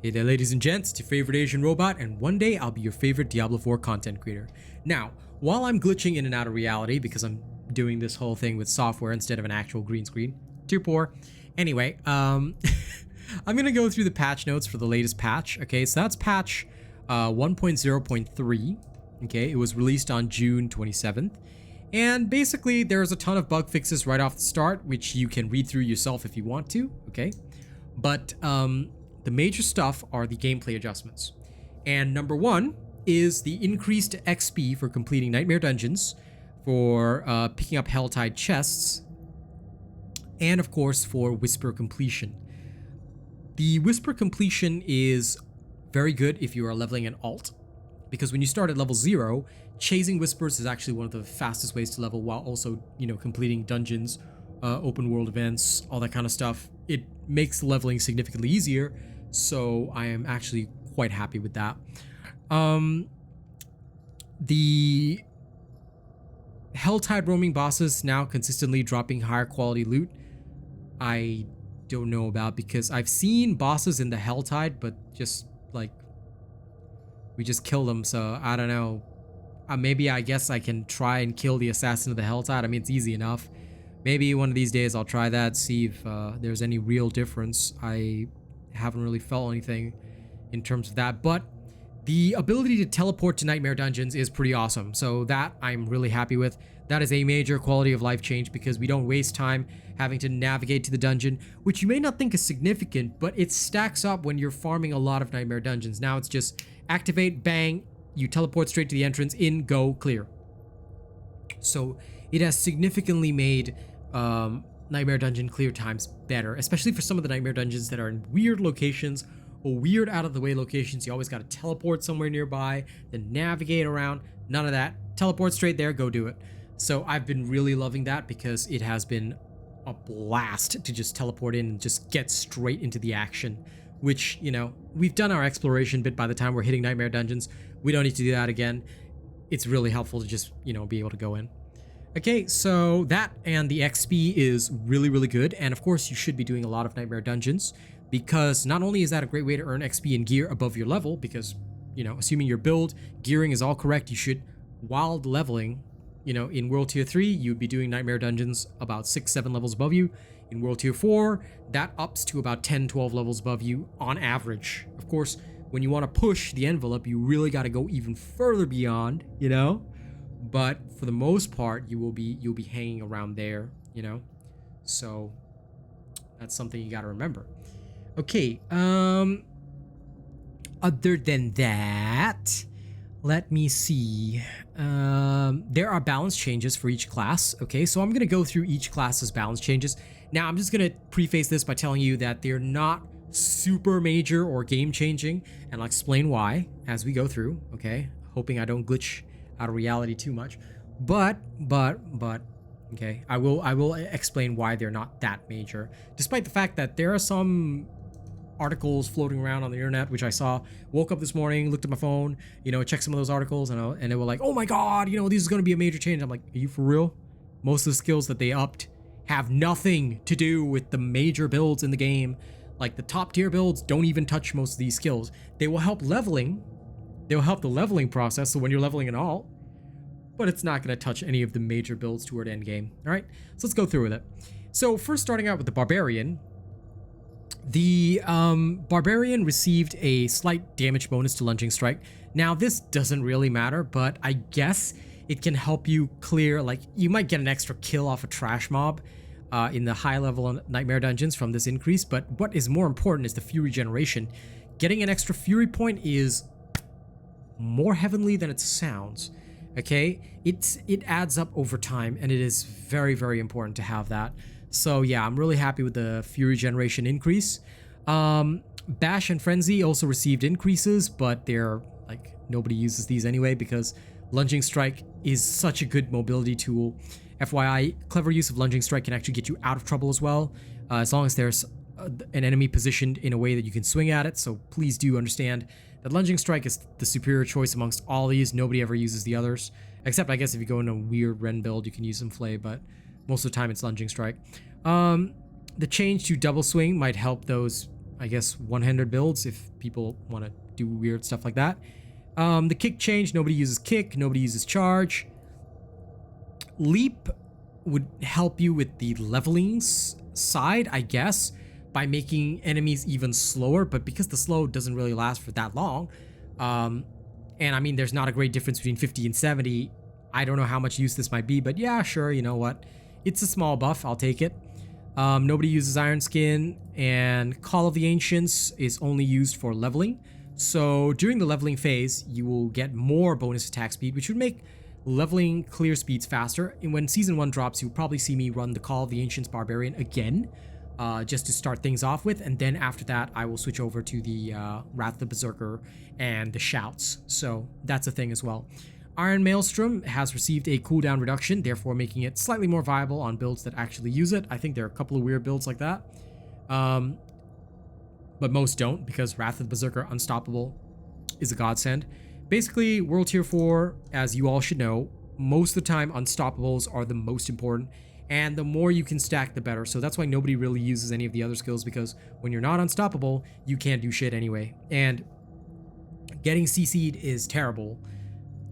Hey there, ladies and gents, it's your favorite Asian robot, and one day I'll be your favorite Diablo 4 content creator. Now, while I'm glitching in and out of reality because I'm doing this whole thing with software instead of an actual green screen, too poor. Anyway, I'm gonna go through the patch notes for the latest patch. Okay, so that's patch 1.0.3. Okay, it was released on June 27th. And basically, there's a ton of bug fixes right off the start, which you can read through yourself if you want to, okay? But the major stuff are the gameplay adjustments. And number one is the increased XP for completing Nightmare Dungeons, for picking up Helltide chests, and of course for Whisper completion. The Whisper completion is very good if you are leveling an alt, because when you start at level 0, chasing Whispers is actually one of the fastest ways to level while also, you know, completing dungeons, open world events, all that kind of stuff. It makes leveling significantly easier, so I am actually quite happy with that. The Helltide roaming bosses now consistently dropping higher quality loot, I don't know about, because I've seen bosses in the Helltide, but just like we just kill them, so I don't know. Maybe I guess I can try and kill the assassin of the Helltide. I mean, it's easy enough. Maybe one of these days I'll try that, see if there's any real difference. I haven't really felt anything in terms of that, but the ability to teleport to Nightmare Dungeons is pretty awesome, so that I'm really happy with. That is a major quality of life change because we don't waste time having to navigate to the dungeon, which you may not think is significant, but it stacks up when you're farming a lot of Nightmare Dungeons. Now it's just activate, bang, you teleport straight to the entrance, in, go, clear. So it has significantly made Nightmare Dungeon clear times better, especially for some of the Nightmare Dungeons that are in weird locations or weird out of the way locations. You always got to teleport somewhere nearby, then navigate around. None of that. Teleport straight there, go do it. So I've been really loving that because it has been a blast to just teleport in and just get straight into the action, which, you know, we've done our exploration bit by the time we're hitting Nightmare Dungeons. We don't need to do that again. It's really helpful to just, you know, be able to go in. Okay, so that and the XP is really, really good. And of course, you should be doing a lot of Nightmare Dungeons because not only is that a great way to earn XP and gear above your level, because, you know, assuming your build gearing is all correct, you should, while leveling, you know, in World Tier 3, you'd be doing Nightmare Dungeons about 6-7 levels above you. In World Tier 4, that ups to about 10-12 levels above you on average. Of course, when you want to push the envelope, you really got to go even further beyond, you know? But for the most part, you'll be hanging around there, you know? So that's something you got to remember. Okay, other than that, let me see. There are balance changes for each class. Okay, so I'm going to go through each class's balance changes. Now, I'm just going to preface this by telling you that they're not super major or game changing, and I'll explain why as we go through, okay? Hoping I don't glitch out of reality too much. But, okay, I will explain why they're not that major, despite the fact that there are some articles floating around on the internet, which I saw. Woke up this morning, looked at my phone, you know, checked some of those articles, and they were like, oh my god, you know, this is going to be a major change. I'm like, are you for real? Most of the skills that they upped have nothing to do with the major builds in the game. Like, the top tier builds don't even touch most of these skills. They will help leveling. They will help the leveling process, so when you're leveling an alt, but it's not going to touch any of the major builds toward endgame. All right, so let's go through with it. So first, starting out with the Barbarian. The Barbarian received a slight damage bonus to Lunging Strike. Now, this doesn't really matter, but I guess it can help you clear, like, you might get an extra kill off a trash mob in the high level Nightmare Dungeons from this increase, but what is more important is the Fury generation. Getting an extra Fury point is more heavenly than it sounds, okay? It adds up over time, and it is very, very important to have that. So yeah, I'm really happy with the Fury generation increase. Bash and Frenzy also received increases, but they're like, nobody uses these anyway because Lunging Strike is such a good mobility tool. FYI, clever use of Lunging Strike can actually get you out of trouble as well, as long as there's an enemy positioned in a way that you can swing at it. So please do understand that Lunging Strike is the superior choice amongst all these. Nobody ever uses the others, except I guess if you go in a weird Ren build, you can use some Flay, but most of the time it's Lunging Strike. The change to Double Swing might help those I guess, one-handed builds if people want to do weird stuff like that. The kick change, nobody uses kick, nobody uses charge. Leap would help you with the levelings side, I guess, by making enemies even slower, but because the slow doesn't really last for that long, and I mean, there's not a great difference between 50 and 70, I don't know how much use this might be, but yeah, sure, you know what? It's a small buff, I'll take it. Nobody uses Iron Skin, and Call of the Ancients is only used for leveling. So during the leveling phase, you will get more bonus attack speed, which would make leveling clear speeds faster. And when Season 1 drops, you'll probably see me run the Call of the Ancients Barbarian again, just to start things off with. And then after that, I will switch over to the Wrath of the Berserker and the Shouts. So that's a thing as well. Iron Maelstrom has received a cooldown reduction, therefore making it slightly more viable on builds that actually use it. I think there are a couple of weird builds like that. But most don't, because Wrath of the Berserker Unstoppable is a godsend. Basically, World Tier 4, as you all should know, most of the time Unstoppables are the most important, and the more you can stack, the better. So that's why nobody really uses any of the other skills, because when you're not unstoppable, you can't do shit anyway. And getting CC'd is terrible,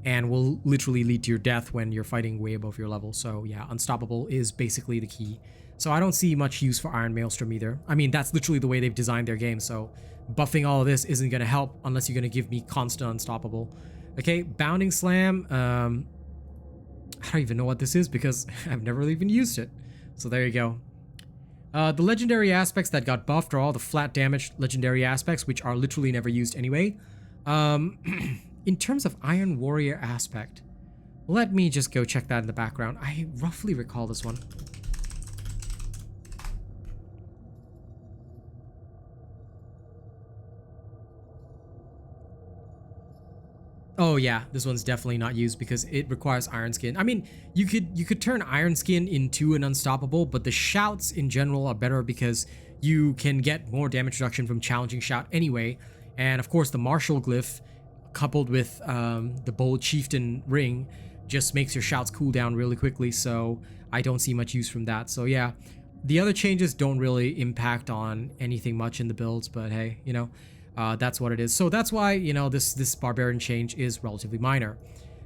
and will literally lead to your death when you're fighting way above your level. So yeah, Unstoppable is basically the key. So I don't see much use for Iron Maelstrom either. I mean, that's literally the way they've designed their game, so buffing all of this isn't going to help unless you're going to give me constant Unstoppable. Okay, Bounding Slam. I don't even know what this is because I've never really even used it. So there you go. The legendary aspects that got buffed are all the flat damage legendary aspects, which are literally never used anyway. In terms of Iron Warrior aspect, let me just go check that in the background. I roughly recall this one. Oh yeah, this one's definitely not used because it requires Iron Skin. I mean, you could turn Iron Skin into an Unstoppable, but the Shouts in general are better because you can get more damage reduction from challenging Shout anyway. And of course, the Martial Glyph coupled with the Bold Chieftain Ring just makes your Shouts cool down really quickly, so I don't see much use from that. So yeah, the other changes don't really impact on anything much in the builds, but hey, you know, that's what it is. So that's why, you know, this Barbarian change is relatively minor.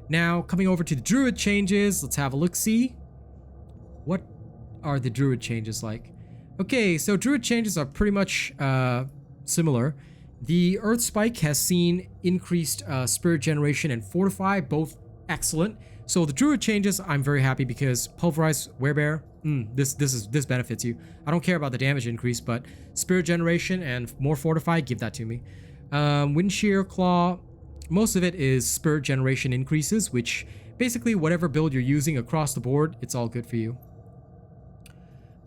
Now, coming over to the Druid changes, let's have a look-see. What are the Druid changes like? Okay, so Druid changes are pretty much similar. The Earth Spike has seen increased Spirit Generation and Fortify, both excellent. So the Druid changes, I'm very happy because Pulverized Werebear, this benefits you. I don't care about the damage increase, but Spirit Generation and more Fortify, give that to me. Wind Shear Claw, most of it is Spirit Generation increases, which basically whatever build you're using across the board, it's all good for you.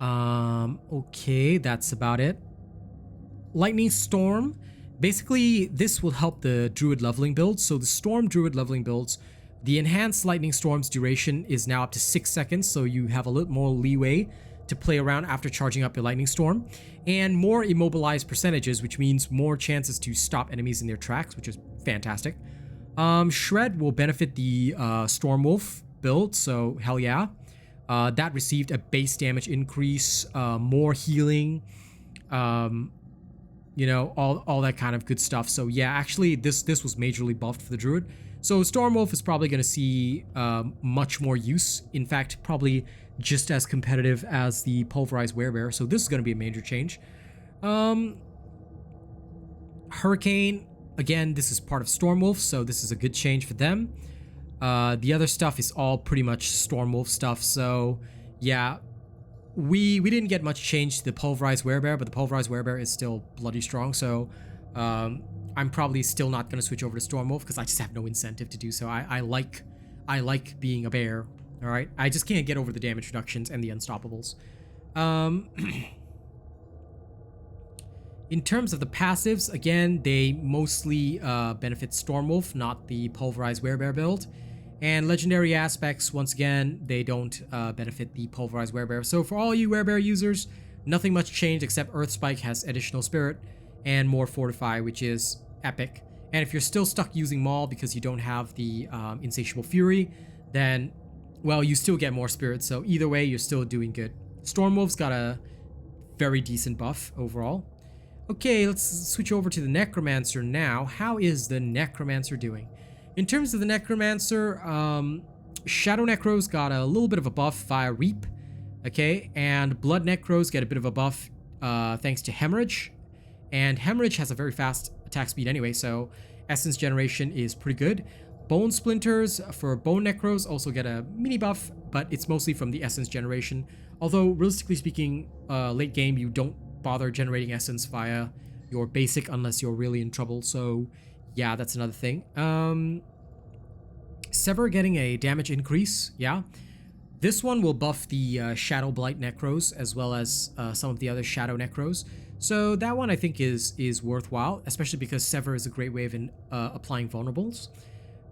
Okay, that's about it. Lightning Storm, basically this will help the Druid leveling builds. So the Storm Druid leveling builds, the enhanced Lightning Storm's duration is now up to 6 seconds, so you have a little more leeway to play around after charging up your Lightning Storm, and more immobilized percentages, which means more chances to stop enemies in their tracks, which is fantastic. Shred will benefit the Stormwolf build, so hell yeah. That received a base damage increase, more healing, you know, all that kind of good stuff. So yeah, actually this was majorly buffed for the Druid. So Stormwolf is probably going to see much more use. In fact, probably just as competitive as the Pulverized Werebear. So this is going to be a major change. Hurricane, again, this is part of Stormwolf, so this is a good change for them. The other stuff is all pretty much Stormwolf stuff. So yeah, we didn't get much change to the Pulverized Werebear, but the Pulverized Werebear is still bloody strong. So I'm probably still not going to switch over to Stormwolf because I just have no incentive to do so. I like being a bear, all right? I just can't get over the damage reductions and the Unstoppables. In terms of the passives, again, they mostly benefit Stormwolf, not the Pulverized Werebear build. And legendary aspects, once again, they don't benefit the Pulverized Werebear. So for all you Werebear users, nothing much changed except Earth Spike has additional Spirit and more Fortify, which is epic. And if you're still stuck using Maul because you don't have the Insatiable Fury, then, well, you still get more Spirit. So either way, you're still doing good. Stormwolf's got a very decent buff overall. Okay, let's switch over to the Necromancer now. How is the Necromancer doing? In terms of the Necromancer, Shadow Necros got a little bit of a buff via Reap, okay, and Blood Necros get a bit of a buff thanks to Hemorrhage, and Hemorrhage has a very fast attack speed anyway, so Essence Generation is pretty good. Bone Splinters for Bone Necros also get a mini buff, but it's mostly from the Essence Generation, although realistically speaking, late game you don't bother generating Essence via your basic unless you're really in trouble, so yeah, that's another thing. Sever getting a damage increase, yeah. This one will buff the Shadow Blight Necros as well as some of the other Shadow Necros. So that one I think is worthwhile, especially because Sever is a great way of applying vulnerables.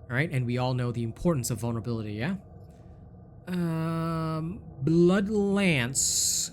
Alright, and we all know the importance of vulnerability, yeah? Blood Lance.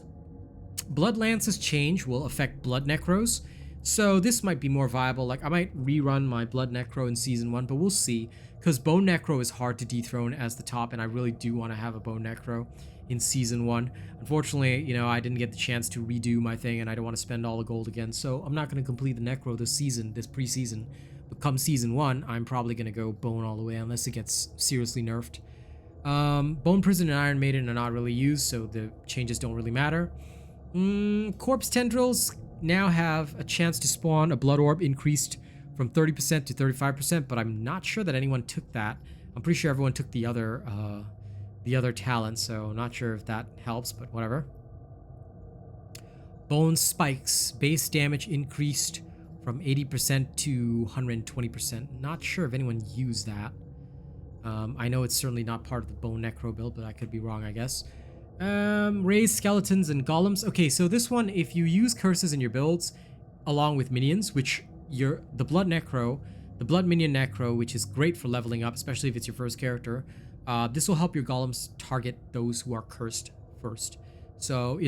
Blood Lance's change will affect Blood Necros. So this might be more viable. Like, I might rerun my Blood Necro in Season 1, but we'll see. Because Bone Necro is hard to dethrone as the top, and I really do want to have a Bone Necro in Season 1. Unfortunately, you know, I didn't get the chance to redo my thing, and I don't want to spend all the gold again, so I'm not going to complete the Necro this season, this preseason. But come Season 1, I'm probably going to go Bone all the way, unless it gets seriously nerfed. Bone Prison and Iron Maiden are not really used, so the changes don't really matter. Corpse Tendrils now have a chance to spawn a Blood Orb increased from 30% to 35%, but I'm not sure that anyone took that. I'm pretty sure everyone took the other talent, so not sure if that helps, but whatever. Bone Spikes, base damage increased from 80% to 120%. Not sure if anyone used that. I know it's certainly not part of the Bone Necro build, but I could be wrong, I guess. Raised Skeletons and Golems. Okay, so this one, if you use curses in your builds along with minions, which the Blood Necro, the Blood Minion Necro, which is great for leveling up, especially if it's your first character, this will help your Golems target those who are cursed first. So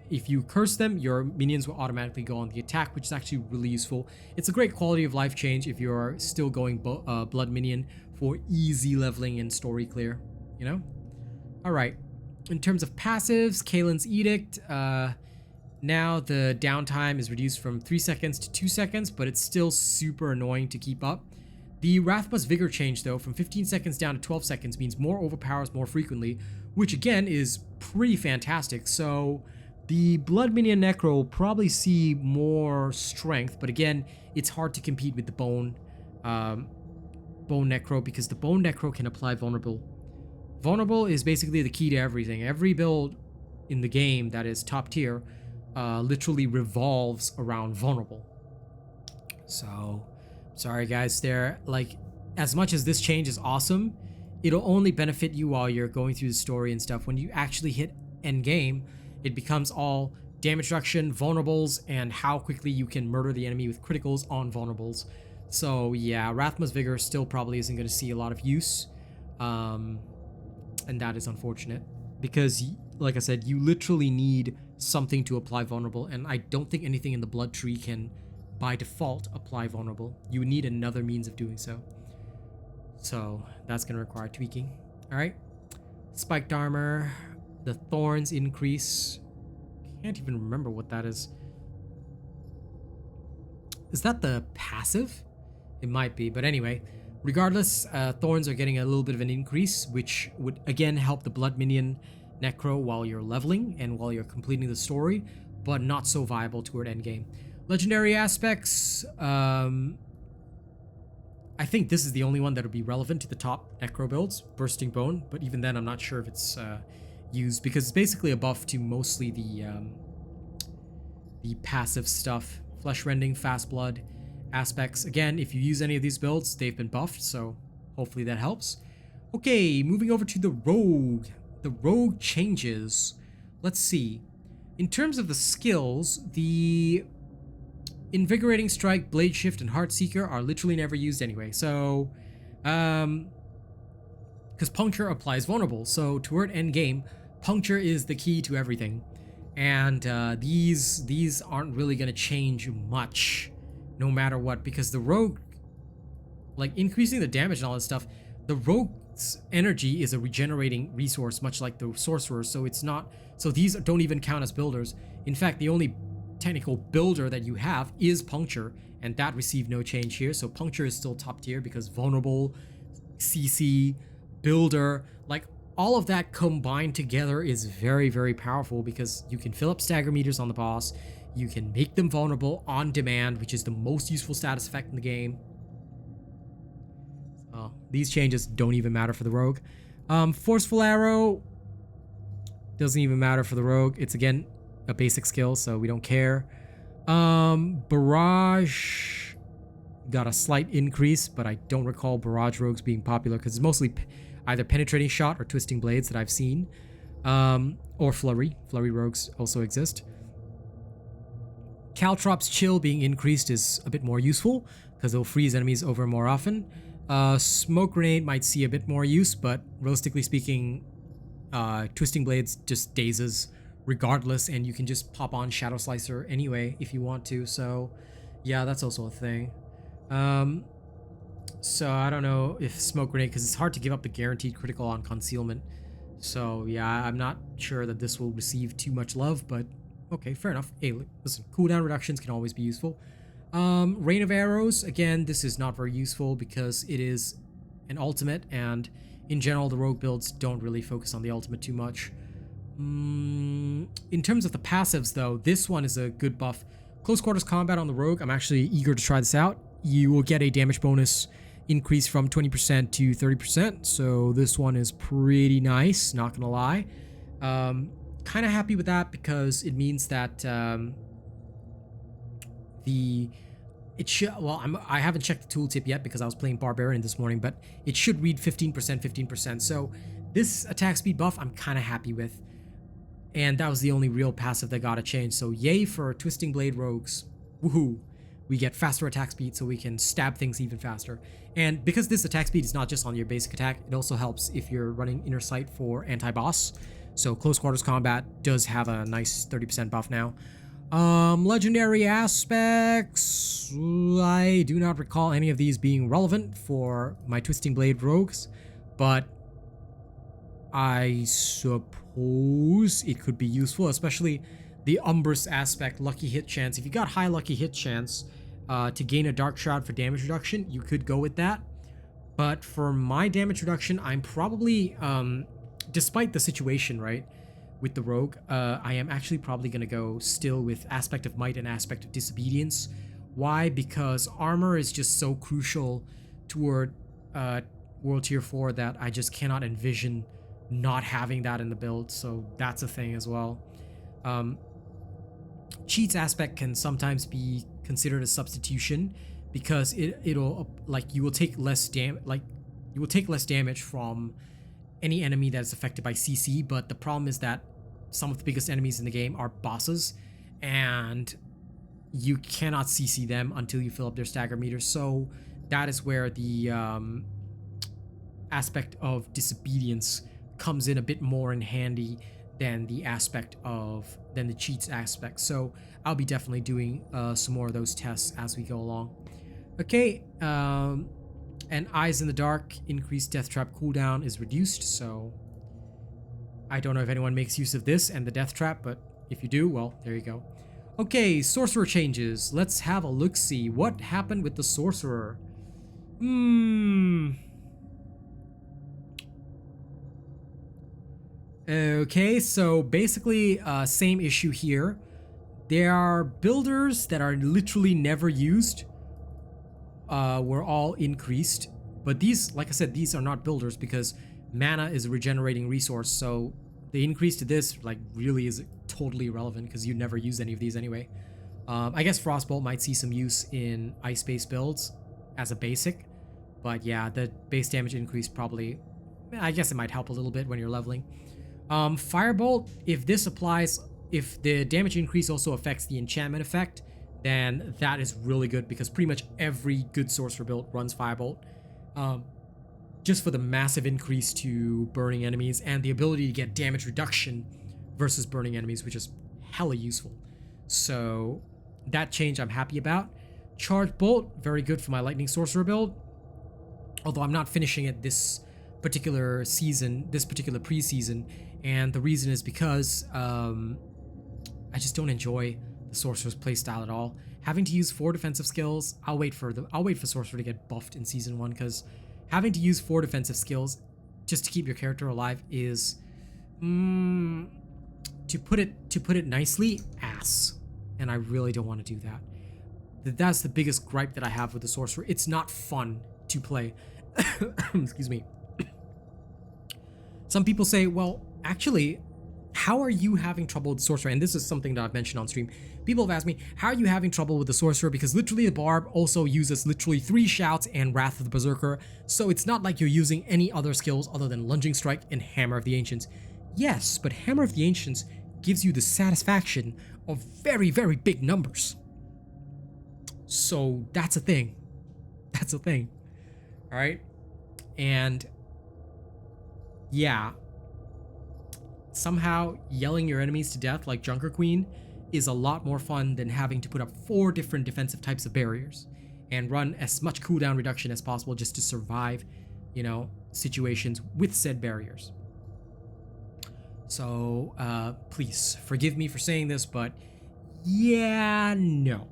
if you curse them, your minions will automatically go on the attack, which is actually really useful. It's a great quality of life change if you're still going Blood Minion for easy leveling and story clear, you know? Alright, in terms of passives, Kalen's Edict, now the downtime is reduced from 3 seconds to 2 seconds, but it's still super annoying to keep up. The Wrathbust Vigor change, though, from 15 seconds down to 12 seconds means more overpowers more frequently, which again is pretty fantastic. So the Blood Minion Necro will probably see more strength, but again, it's hard to compete with the Bone Necro because the Bone Necro can apply Vulnerable. Vulnerable is basically the key to everything. Every build in the game that is top tier literally revolves around Vulnerable. So, sorry guys, like, as much as this change is awesome, it'll only benefit you while you're going through the story and stuff. When you actually hit end game, it becomes all damage reduction, vulnerables, and how quickly you can murder the enemy with criticals on vulnerables. So yeah, Wrathbust Vigor still probably isn't going to see a lot of use, and that is unfortunate because, like I said, you literally need something to apply vulnerable, and I don't think anything in the blood tree can by default apply vulnerable. You need another means of doing so. So that's going to require tweaking. All right, spiked armor, the thorns increase. Can't even remember what that is. Is that the passive? It might be, but anyway, regardless, thorns are getting a little bit of an increase, which would again help the Blood Minion Necro while you're leveling and while you're completing the story, but not so viable toward endgame. Legendary aspects, I think this is the only one that would be relevant to the top Necro builds, Bursting Bone, but even then I'm not sure if it's used because it's basically a buff to mostly the passive stuff. Flesh Rending, Fast Blood, aspects. Again, if you use any of these builds, they've been buffed, so hopefully that helps. Okay, moving over to the Rogue. The Rogue changes. Let's see. In terms of the skills, the Invigorating Strike, Blade Shift, and Heartseeker are literally never used anyway. So, because Puncture applies Vulnerable, so toward end game, Puncture is the key to everything. And these aren't really going to change much no matter what, because the Rogue, like increasing the damage and all that stuff, the Rogue's energy is a regenerating resource, much like the Sorcerer, so it's not, so these don't even count as builders. In fact, the only technical builder that you have is Puncture, and that received no change here. So Puncture is still top tier because vulnerable, CC, builder, like all of that combined together is very, very powerful because you can fill up stagger meters on the boss. You can make them vulnerable on demand, which is the most useful status effect in the game. These changes don't even matter for the rogue. Forceful arrow doesn't even matter for the rogue. It's again a basic skill, so we don't care. Barrage got a slight increase, but I don't recall barrage rogues being popular because it's mostly either penetrating shot or twisting blades that I've seen, or flurry. Flurry rogues also exist. Caltrops chill being increased is a bit more useful because they'll freeze enemies over more often. Smoke grenade might see a bit more use, but realistically speaking, twisting blades just dazes regardless, and you can just pop on Shadow Slicer anyway if you want to. So yeah, that's also a thing. So I don't know if smoke grenade, because it's hard to give up the guaranteed critical on concealment. So yeah, I'm not sure that this will receive too much love, but okay, fair enough. Hey, listen, cooldown reductions can always be useful. Rain of Arrows, again, this is not very useful because it is an ultimate, and in general, the rogue builds don't really focus on the ultimate too much. In terms of the passives, though, this one is a good buff. Close quarters combat on the rogue, I'm actually eager to try this out. You will get a damage bonus increase from 20% to 30%, so this one is pretty nice, not gonna lie. Kind of happy with that because it means that I haven't checked the tooltip yet because I was playing Barbarian this morning, but it should read 15%. So this attack speed buff I'm kind of happy with, and that was the only real passive that got a change. So yay for Twisting Blade rogues. Woohoo! We get faster attack speed, so we can stab things even faster. And because this attack speed is not just on your basic attack, it also helps if you're running Inner Sight for anti-boss. So close quarters combat does have a nice 30% buff now. Legendary aspects, I do not recall any of these being relevant for my Twisting Blade rogues, but I suppose it could be useful, especially the Umbrous aspect, lucky hit chance. If you got high lucky hit chance to gain a Dark Shroud for damage reduction, you could go with that. But for my damage reduction, I'm probably, despite the situation, right, with the rogue, I am actually probably going to go still with Aspect of Might and Aspect of Disobedience. Why? Because armor is just so crucial toward World Tier 4 that I just cannot envision not having that in the build, so that's a thing as well. Cheats aspect can sometimes be considered a substitution because it'll like you will take less damage from any enemy that is affected by CC, but the problem is that some of the biggest enemies in the game are bosses, and you cannot CC them until you fill up their stagger meter. So that is where the aspect of disobedience comes in a bit more in handy than the cheats aspect. So I'll be definitely doing some more of those tests as we go along. Okay, and Eyes in the Dark, increased death trap cooldown is reduced, so I don't know if anyone makes use of this and the death trap, but if you do, well, there you go. Okay, Sorcerer changes. Let's have a look-see. What happened with the Sorcerer? Okay, so basically, same issue here. There are builders that are literally never used. Were all increased, but these, like I said, these are not builders because mana is a regenerating resource, so the increase to this like really is totally irrelevant because you never use any of these anyway. I guess Frostbolt might see some use in ice-based builds as a basic, but yeah, the base damage increase probably, I guess it might help a little bit when you're leveling. Firebolt, if this applies, if the damage increase also affects the enchantment effect, then that is really good because pretty much every good sorcerer build runs Firebolt. Just for the massive increase to burning enemies and the ability to get damage reduction versus burning enemies, which is hella useful. So that change I'm happy about. Charge Bolt, very good for my Lightning Sorcerer build. Although I'm not finishing it this particular season, this particular preseason, and the reason is because I just don't enjoy the Sorcerer's playstyle at all. Having to use 4 defensive skills, I'll wait for Sorcerer to get buffed in Season 1, because having to use 4 defensive skills just to keep your character alive is, to put it nicely, ass. And I really don't want to do that. That's the biggest gripe that I have with the Sorcerer. It's not fun to play. Excuse me. Some people say, well, actually, how are you having trouble with the Sorcerer? And this is something that I've mentioned on stream. People have asked me, how are you having trouble with the Sorcerer? Because literally the Barb also uses literally 3 Shouts and Wrath of the Berserker. So it's not like you're using any other skills other than Lunging Strike and Hammer of the Ancients. Yes, but Hammer of the Ancients gives you the satisfaction of very, very big numbers. So that's a thing. That's a thing. All right. And yeah, somehow yelling your enemies to death like Junker Queen is a lot more fun than having to put up 4 different defensive types of barriers and run as much cooldown reduction as possible just to survive, you know, situations with said barriers. So please forgive me for saying this, but yeah, no.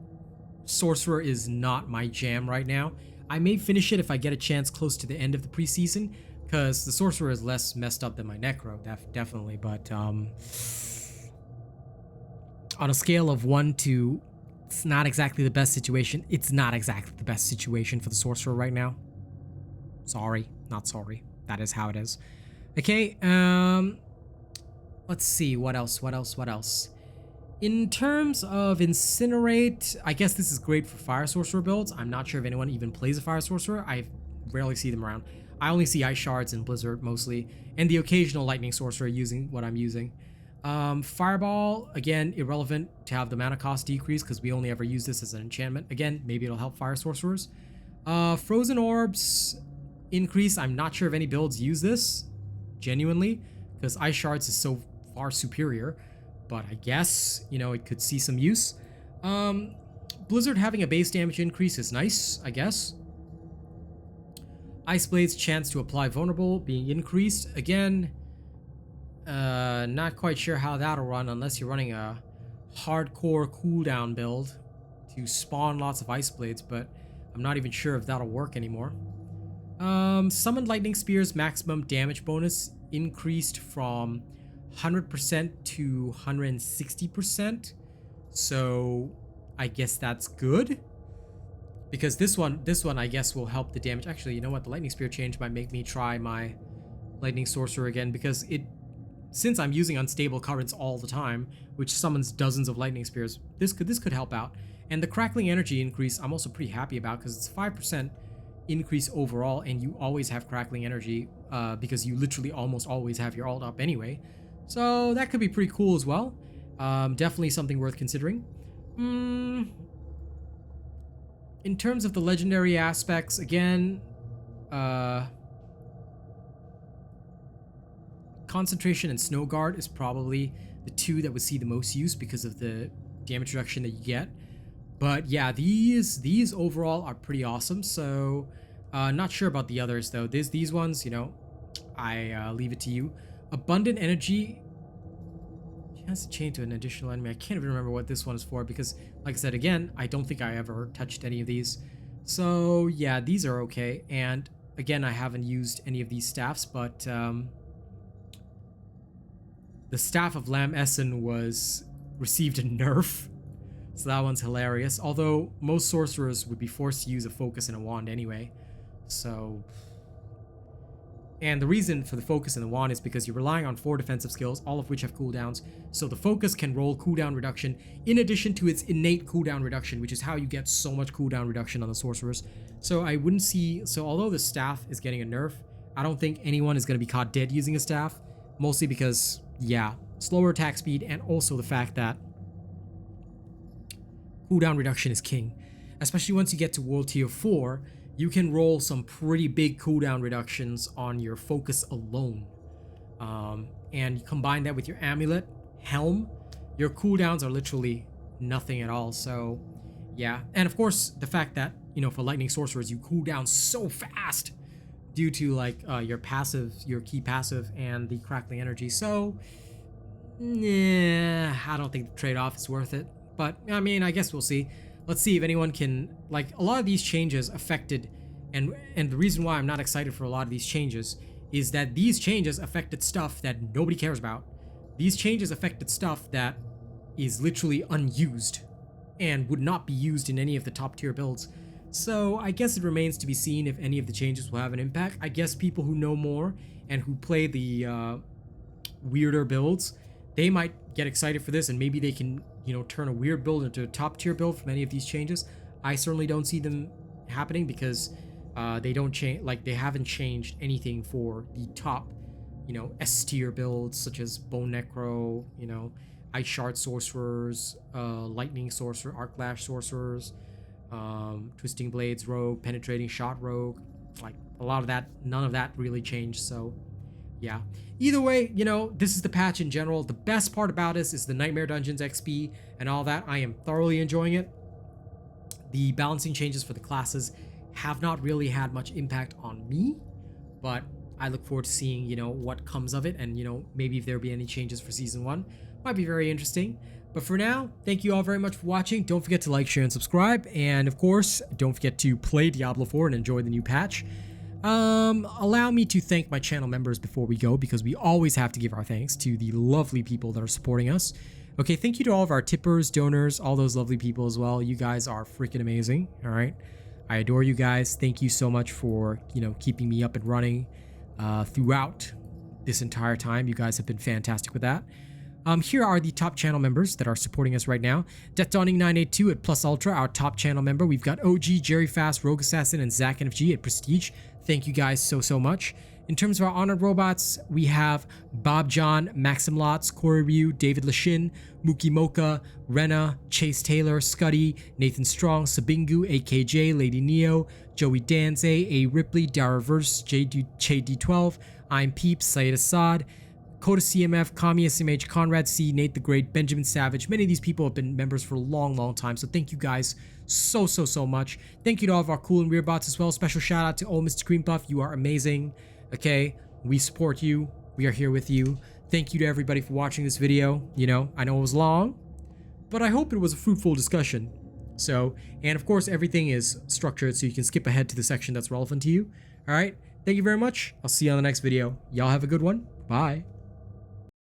Sorcerer is not my jam right now. I may finish it if I get a chance close to the end of the preseason, because the Sorcerer is less messed up than my Necro, definitely, but on a scale of 1 to it's not exactly the best situation, it's not exactly the best situation for the Sorcerer right now. Sorry, not sorry. That is how it is. Okay, let's see, what else? In terms of Incinerate, I guess this is great for Fire Sorcerer builds. I'm not sure if anyone even plays a Fire Sorcerer. I rarely see them around. I only see Ice Shards and Blizzard mostly, and the occasional Lightning Sorcerer using what I'm using. Fireball, again, irrelevant to have the mana cost decrease because we only ever use this as an enchantment. Again, maybe it'll help Fire Sorcerers. Frozen Orbs increase. I'm not sure if any builds use this, genuinely, because Ice Shards is so far superior. But I guess, you know, it could see some use. Blizzard having a base damage increase is nice, I guess. Ice Blade's chance to apply vulnerable being increased. Again, not quite sure how that'll run unless you're running a hardcore cooldown build to spawn lots of Ice Blades, but I'm not even sure if that'll work anymore. Summoned Lightning Spear's maximum damage bonus increased from 100% to 160%, so I guess that's good, because this one I guess will help the damage. Actually, you know what, the Lightning Spear change might make me try my Lightning Sorcerer again, because since I'm using unstable currents all the time, which summons dozens of Lightning Spears, this could help out. And the Crackling Energy increase I'm also pretty happy about, because it's 5% increase overall, and you always have Crackling Energy because you literally almost always have your ult up anyway. So that could be pretty cool as well. Definitely something worth considering. In terms of the legendary aspects, again, Concentration and Snow Guard is probably the 2 that would see the most use because of the damage reduction that you get. But yeah, these overall are pretty awesome. So not sure about the others though. These ones, you know, I leave it to you. Abundant Energy has to change to an additional enemy. I can't even remember what this one is for because, like I said, again, I don't think I ever touched any of these. So yeah, these are okay. And again, I haven't used any of these staffs, but the Staff of Lam Essen received a nerf. So that one's hilarious. Although most sorcerers would be forced to use a focus and a wand anyway. So... And the reason for the focus and the wand is because you're relying on 4 defensive skills, all of which have cooldowns. So the focus can roll cooldown reduction in addition to its innate cooldown reduction, which is how you get so much cooldown reduction on the sorcerers. So I wouldn't see... So although the staff is getting a nerf, I don't think anyone is going to be caught dead using a staff. Mostly because, yeah, slower attack speed and also the fact that cooldown reduction is king. Especially once you get to World Tier 4, you can roll some pretty big cooldown reductions on your focus alone. And you combine that with your amulet, helm, your cooldowns are literally nothing at all. So yeah, and of course the fact that, you know, for lightning sorcerers you cool down so fast due to like your passive, your key passive and the crackling energy. So yeah, I don't think the trade-off is worth it. but I mean, I guess we'll see. Let's see if anyone can, like, a lot of these changes affected, and the reason why I'm not excited for a lot of these changes is that these changes affected stuff that nobody cares about. These changes affected stuff that is literally unused and would not be used in any of the top tier builds. So I guess it remains to be seen if any of the changes will have an impact. I guess people who know more and who play the weirder builds, they might get excited for this, and maybe they can, you know, turn a weird build into a top tier build from any of these changes. I certainly don't see them happening because they don't change, like, they haven't changed anything for the top, you know, S tier builds such as Bone Necro, you know, Ice Shard Sorcerers, Lightning Sorcerer, Arc Lash Sorcerers, Twisting Blades Rogue, Penetrating Shot Rogue. Like, a lot of that, none of that really changed. So yeah, either way, you know, this is the patch in general. The best part about this is the Nightmare Dungeons XP and all that. I am thoroughly enjoying it. The balancing changes for the classes have not really had much impact on me, but I look forward to seeing, you know, what comes of it, and, you know, maybe if there be any changes for season 1, might be very interesting. But for now, thank you all very much for watching. Don't forget to like, share, and subscribe, and of course, don't forget to play Diablo 4 and enjoy the new patch. Allow me to thank my channel members before we go, because we always have to give our thanks to the lovely people that are supporting us. Okay, thank you to all of our tippers, donors, all those lovely people as well. You guys are freaking amazing. All right, I adore you guys. Thank you so much for, you know, keeping me up and running throughout this entire time. You guys have been fantastic with that. Here are the top channel members that are supporting us right now. Death Dawning 982 at Plus Ultra, our top channel member. We've got OG, Jerry Fast, Rogue Assassin, and Zach NFG at Prestige. Thank you guys so much. In terms of our honored robots, we have Bob John, Maxim Lotz, Corey Ryu, David Lashin, Mookie Mocha, Rena, Chase Taylor, Scuddy, Nathan Strong, Sabingu, AKJ, Lady Neo, Joey Danze, A Ripley, Daraverse, JD12, I'm Peeps, Syed Assad, Coda CMF, Kami SMH, Conrad C, Nate the Great, Benjamin Savage. Many of these people have been members for a long time, so thank you guys so much. Thank you to all of our cool and weird bots as well. Special shout out to Mr. Cream Puff. You are amazing. Okay, we support you. We are here with you. Thank you to everybody for watching this video. You know, I know it was long, but I hope it was a fruitful discussion. So, and of course, everything is structured so you can skip ahead to the section that's relevant to you. All right, thank you very much. I'll see you on the next video. Y'all have a good one. Bye.